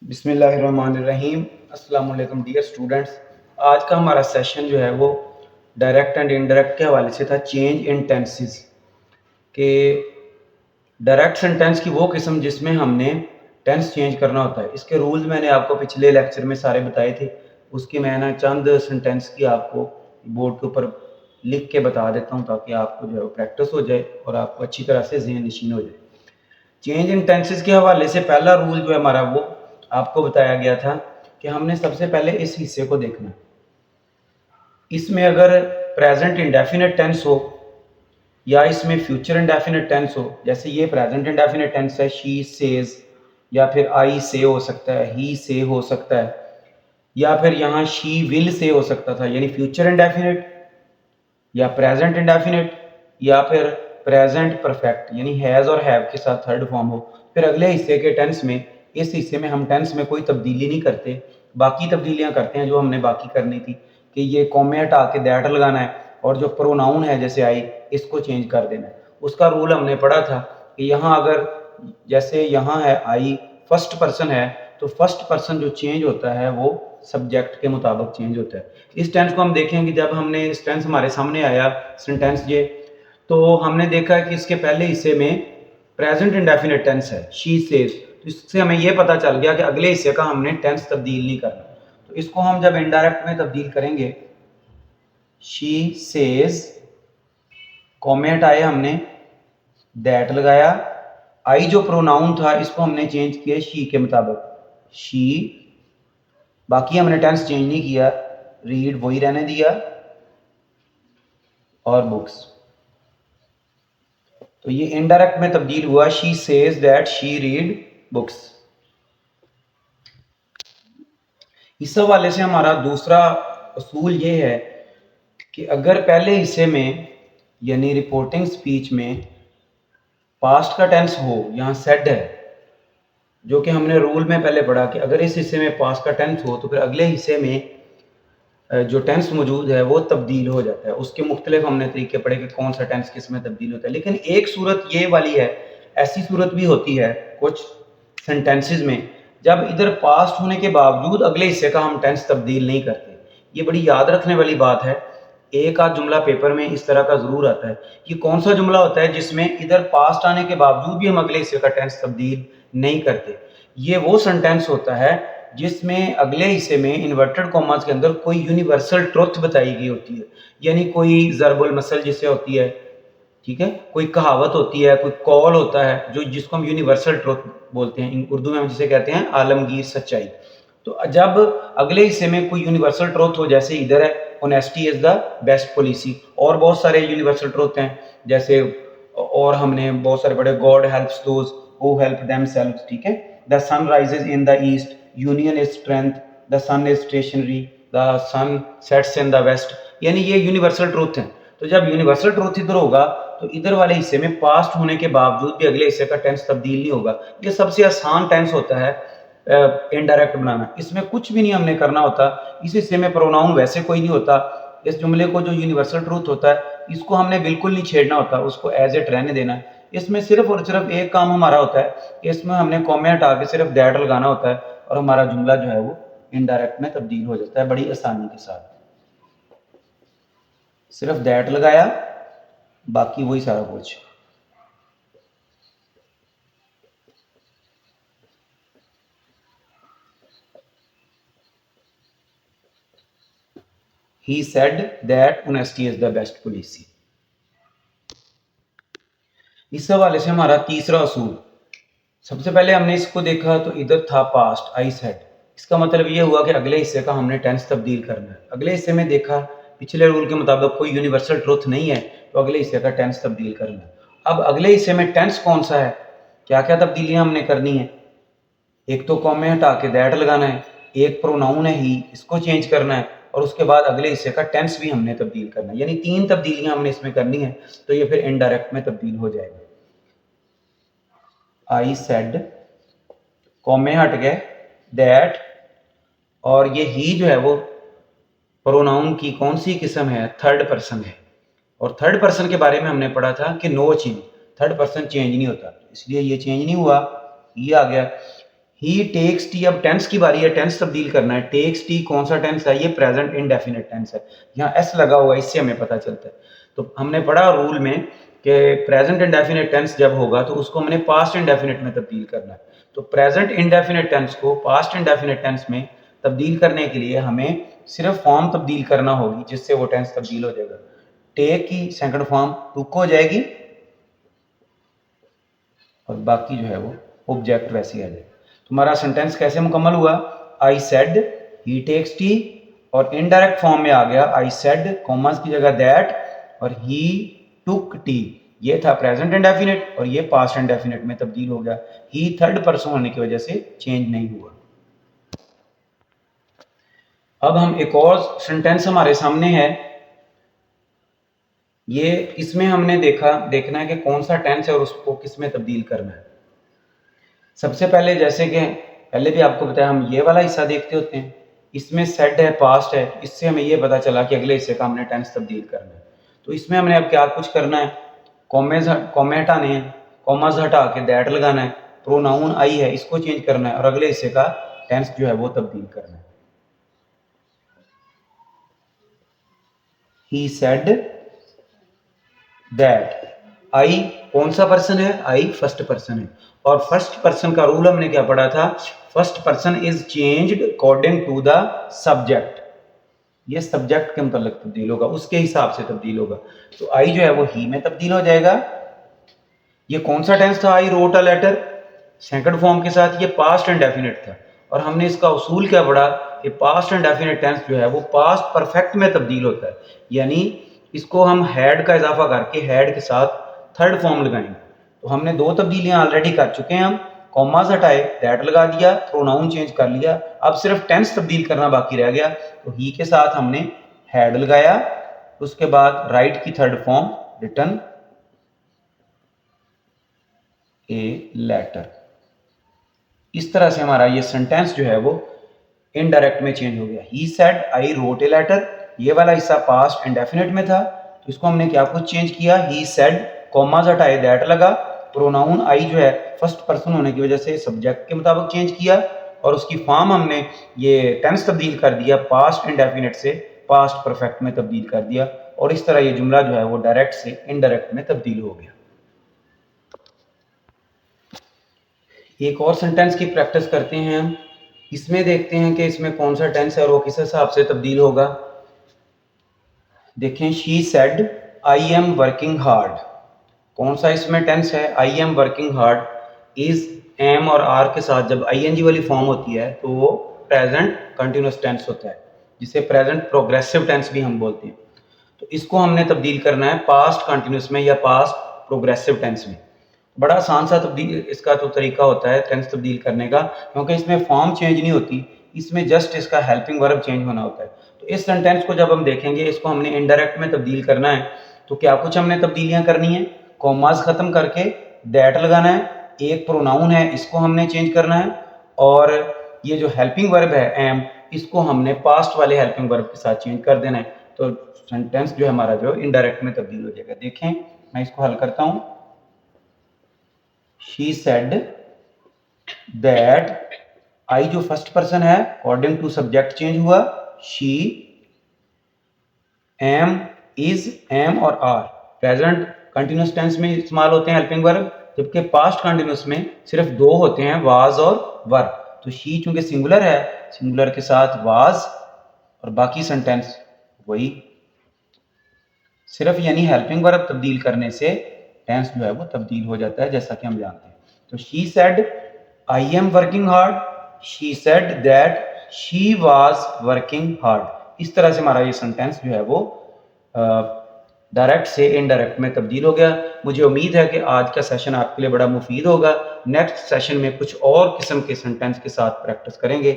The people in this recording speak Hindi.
बिस्मिल्लाहिर्रहमानिर्रहीम। अस्सलाम वालेकुम डियर स्टूडेंट्स। आज का हमारा सेशन जो है वो डायरेक्ट एंड इनडायरेक्ट के हवाले से था। चेंज इन टेंसेस के डायरेक्ट सेंटेंस की वो किस्म जिसमें हमने टेंस चेंज करना होता है। इसके रूल्स मैंने आपको पिछले लेक्चर में सारे बताए थे। उसकी मैं ना चंद सेंटेंस की आपको बोर्ड के ऊपर लिख के बता देता हूँ ताकि आपको जो है प्रैक्टिस हो जाए और आपको अच्छी तरह से ज़हन नशीन हो जाए। चेंज इन टेंसेस के हवाले से पहला रूल जो है हमारा वो आपको बताया गया था कि हमने सबसे पहले इस हिस्से को देखना। इसमें अगर प्रेजेंट इंडेफिनिट टेंस हो या इसमें फ्यूचर इंडेफिनिट टेंस हो, जैसे ये प्रेजेंट इंडेफिनिट टेंस है, शी सेज, या फिर आई से हो सकता है, ही से हो सकता है, या फिर यहाँ शी विल से हो सकता था, यानी फ्यूचर इंडेफिनिट या प्रेजेंट इंडेफिनिट, या फिर प्रेजेंट परफेक्ट यानी हैज़ और हैव के साथ थर्ड फॉर्म हो। फिर अगले हिस्से के टेंस में, इस हिस्से में हम टेंस में कोई तब्दीली नहीं करते, बाकी तब्दीलियां करते हैं जो हमने बाकी करनी थी कि ये कॉमे हटा के दैट लगाना है और जो प्रोनाउन है जैसे आई इसको चेंज कर देना है। उसका रूल हमने पढ़ा था कि यहाँ अगर जैसे यहाँ है आई फर्स्ट पर्सन है तो फर्स्ट पर्सन जो चेंज होता है वो सब्जेक्ट के मुताबिक चेंज होता है। इस टेंस को हम देखेंगे जब हमने इस टेंस हमारे सामने आया सेंटेंस ये, तो हमने देखा कि इसके पहले हिस्से में प्रेजेंट इंडेफिनिट टेंस है, शी सेज, तो इससे हमें यह पता चल गया कि अगले हिस्से का हमने टेंस तब्दील नहीं करना। तो इसको हम जब इनडायरेक्ट में तब्दील करेंगे, शी सेज, कॉमे हटाए हमने, दैट लगाया, आई जो प्रोनाउन था इसको हमने चेंज किया शी के मुताबिक, शी, बाकी हमने टेंस चेंज नहीं किया, रीड वही रहने दिया और बुक्स। तो ये इनडायरेक्ट में तब्दील हुआ, she says that she read books. इस हवाले से हमारा दूसरा असूल ये है कि अगर पहले हिस्से में यानी रिपोर्टिंग स्पीच में पास्ट का टेंस हो, यहाँ सेड है जो कि हमने रूल में पहले पढ़ा कि अगर इस हिस्से में पास्ट का टेंस हो तो फिर अगले हिस्से में जो टेंस मौजूद है वो तब्दील हो जाता है। उसके मुख्तलिफ हमने तरीके पढ़े कि कौन सा टेंस किस में तब्दील होता है। लेकिन एक सूरत ये वाली है, ऐसी सूरत भी होती है कुछ सेंटेंसेस में जब इधर पास्ट होने के बावजूद अगले हिस्से का हम टेंस तब्दील नहीं करते। ये बड़ी याद रखने वाली बात है। एक आध जुमला पेपर में इस तरह का ज़रूर आता है। ये कौन सा जुमला होता है जिसमें इधर पास्ट आने के बावजूद भी हम अगले हिस्से का टेंस तब्दील नहीं करते? ये वो सेंटेंस होता है जिसमें अगले हिस्से में इन्वर्टेड कॉमास के अंदर कोई यूनिवर्सल ट्रुथ बताई गई होती है, यानी कोई ज़रबुल मसल जिससे होती है, ठीक है, कोई कहावत होती है, कोई कॉल होता है जो जिसको हम यूनिवर्सल ट्रुथ बोलते हैं, उर्दू में हम जिसे कहते हैं आलमगीर सच्चाई। तो जब अगले हिस्से में कोई यूनिवर्सल ट्रुथ हो, जैसे इधर है honesty is the best policy, और बहुत सारे यूनिवर्सल ट्रुथ हैं जैसे, और हमने बहुत सारे पढ़े, God helps those who help themselves, ठीक है, the sun rises in the east, union is strength, the sun is stationary, the sun sets in the west, यानी ये यूनिवर्सल ट्रुथ हैं। तो जब यूनिवर्सल ट्रुथ इधर होगा तो इधर वाले हिस्से में पास्ट होने के बावजूद भी अगले हिस्से का टेंस तब्दील नहीं होगा। ये सबसे आसान टेंस होता है इनडायरेक्ट बनाना, इसमें कुछ भी नहीं हमने करना होता। इस हिस्से में प्रोनाउन वैसे कोई नहीं होता। इस जुमले को जो यूनिवर्सल ट्रूथ होता है इसको हमने बिल्कुल नहीं छेड़ना होता, उसको एज इट रहने देना है। इसमें सिर्फ और सिर्फ एक काम हमारा होता है कि इसमें हमने कॉमे हटा के सिर्फ दैट लगाना होता है और हमारा जुमला जो है वो इनडायरेक्ट में तब्दील हो जाता है बड़ी आसानी के साथ। सिर्फ दैट लगाया, बाकी वही सारा कुछ। He said that honesty is the best policy। इस हवाले से हमारा तीसरा असूल, सबसे पहले हमने इसको देखा तो इधर था पास्ट, आई सेड, इसका मतलब ये हुआ कि अगले हिस्से का हमने टेंस तब्दील करना है। अगले हिस्से में देखा पिछले रूल के मुताबिक कोई यूनिवर्सल ट्रुथ नहीं है तो अगले हिस्से का टेंस तब्दील करना है। अब अगले हिस्से में टेंस कौन सा है, क्या क्या तब्दीलियां हमने करनी है? एक तो कॉमे हटा के दैट लगाना है, एक प्रोनाउन है ही, इसको चेंज करना है, और उसके बाद अगले हिस्से का टेंस भी हमने तब्दील करना है। यानी तीन तब्दीलियां हमने इसमें करनी है, तो ये फिर इनडायरेक्ट में तब्दील हो जाएगा। आई सेड, कॉमे हट गए, दैट, और ये ही जो है वो प्रोनाउन की कौन सी किस्म है? थर्ड पर्सन है। और थर्ड पर्सन के बारे में हमने पढ़ा था कि no change, third person change नहीं होता, इसलिए ये चेंज नहीं हुआ, ये आ गया। ही टेक्स टी, अब टेंस की बारी है, टेंस तब्दील करना है। टेक्स टी कौन सा टेंस है? ये प्रेजेंट इंडेफिनिट टेंस है। यहाँ एस लगा हुआ है, इससे हमें पता चलता है। तो हमने पढ़ा रूल में कि प्रेजेंट इंडेफिनिट टेंस जब होगा तो उसको हमने पास्ट इंडेफिनिट में तब्दील करना है। तो प्रेजेंट इंडेफिनिट टेंस को पास्ट इंडेफिनिट टेंस में तब्दील करने के लिए हमें सिर्फ फॉर्म तब्दील करना होगी, जिससे वो टेंस तब्दील हो जाएगा। टेक की सेकंड फॉर्म टुक हो जाएगी और बाकी जो है वो ऑब्जेक्ट वैसे आ जाएगा। तुम्हारा सेंटेंस कैसे मुकम्मल हुआ? I said he takes tea, और इनडायरेक्ट फॉर्म में आ गया आई सेड कॉमर्स की जगह दैट, और ही टुक टी। ये था प्रेजेंट इंडेफिनिट और ये पास्ट इंडेफिनिट में तब्दील हो गया। ही थर्ड पर्सन होने की वजह से चेंज नहीं हुआ। अब हम एक और सेंटेंस हमारे सामने है, ये इसमें हमने देखना है कि कौन सा टेंस है और उसको किस में तब्दील करना है। सबसे पहले जैसे कि पहले भी आपको बताया, हम ये वाला हिस्सा देखते होते हैं, इसमें सेड है, पास्ट है, इससे हमें ये पता चला कि अगले हिस्से का हमने टेंस तब्दील करना है। तो इसमें हमने अब क्या कुछ करना है, कॉमे हटाने हैं, कॉमास हटा के दैट लगाना है, प्रोनाउन आई है इसको चेंज करना है और अगले हिस्से का टेंस जो है वो तब्दील करना है। ही सेड दैट, आई कौन सा पर्सन है? आई फर्स्ट पर्सन है, और फर्स्ट पर्सन का रूल हमने क्या पढ़ा था? First person is changed according to the subject. ये सब्जेक्ट के मतलब तब्दील होगा, उसके हिसाब से तब्दील होगा। तो आई जो है वो ही में तब्दील हो जाएगा। ये कौन सा टेंस था? I wrote a letter, second form के साथ ये पास्ट इंडेफिनिट था, और हमने इसका उसूल क्या पढ़ा कि पास्ट इंडेफिनिट टेंस जो है वो पास्ट परफेक्ट में तब्दील होता है, यानी इसको हम हैड का इजाफा करके हैड के साथ थर्ड फॉर्म लगाएंगे। तो हमने दो तब्दीलियां ऑलरेडी कर चुके हैं, हम कॉमास हटाए, दैट लगा दिया, प्रोनाउन चेंज कर लिया, अब सिर्फ टेंस तब्दील करना बाकी रह गया। तो ही के साथ हमने हैड लगाया, उसके बाद राइट की third form written a letter. इस तरह से हमारा ये सेंटेंस जो है वो इनडायरेक्ट में चेंज हो गया। He said I wrote a letter, ये वाला हिस्सा पास्ट इंडेफिनिट में था, तो इसको हमने क्या कुछ चेंज किया? ही सेड कॉमास हटाए दैट लगा, प्रोनाउन आई जो है फर्स्ट पर्सन होने की वजह से सब्जेक्ट के मुताबिक चेंज किया, और उसकी फॉर्म हमने ये टेंस तब्दील कर दिया, पास्ट इंडेफिनिट से पास्ट परफेक्ट में तब्दील कर दिया, और इस तरह ये जुमला जो है वो डायरेक्ट से इनडायरेक्ट में तब्दील हो गया। एक और सेंटेंस की प्रैक्टिस करते हैं हम, इसमें देखते हैं कि इसमें कौन सा टेंस है और वो किस हिसाब से तब्दील होगा। देखें, she said I am working hard, कौन सा इसमें टेंस है? I am working hard. Is, am और आर के साथ जब आईएनजी वाली फॉर्म होती है तो वो प्रेजेंट कंटिन्यूअस टेंस होता है, जिसे प्रेजेंट प्रोग्रेसिव टेंस भी हम बोलते हैं। तो इसको हमने तब्दील करना है पास्ट कंटिन्यूअस में या पास्ट प्रोग्रेसिव टेंस में। बड़ा आसान सा तब्दील इसका तो तरीका होता है टेंस तब्दील करने का, क्योंकि इसमें फॉर्म चेंज नहीं होती, इसमें जस्ट इसका हेल्पिंग वर्ब चेंज होना होता है। तो इस सेंटेंस को जब हम देखेंगे, इसको हमने इनडायरेक्ट में तब्दील करना है, तो क्या कुछ हमने तब्दीलियां करनी है? कॉमास खत्म करके दैट लगाना है, एक प्रोनाउन है इसको हमने चेंज करना है, और ये जो हेल्पिंग वर्ब है एम, इसको हमने पास्ट वाले हेल्पिंग वर्ब के साथ चेंज कर देना है। तो सेंटेंस जो है हमारा जो इनडायरेक्ट में तब्दील हो जाएगा। देखें, मैं इसको हल करता हूं। शी सेड दैट, आई जो फर्स्ट पर्सन है अकॉर्डिंग टू सब्जेक्ट चेंज हुआ, शी, एम, इज, एम और आर प्रेजेंट कंटिन्यूअस टेंस में इस्तेमाल होते हैं हेल्पिंग वर्ब, जबकि पास्ट कंटिन्यूअस में सिर्फ दो होते हैं, वाज और वर। तो शी चूंकि सिंगुलर है, सिंगुलर के साथ वाज और बाकी सेंटेंस वही, सिर्फ यानी हेल्पिंग वर्ब तब्दील करने से टेंस जो है वो तब्दील हो जाता है, जैसा कि हम जानते हैं। तो she said I am working hard, she said that she was working hard. इस तरह से हमारा ये सेंटेंस जो है वो डायरेक्ट से इनडायरेक्ट में तब्दील हो गया। मुझे उम्मीद है कि आज का सेशन आपके लिए बड़ा मुफीद होगा। नेक्स्ट सेशन में कुछ और किस्म के सेंटेंस के साथ प्रैक्टिस करेंगे।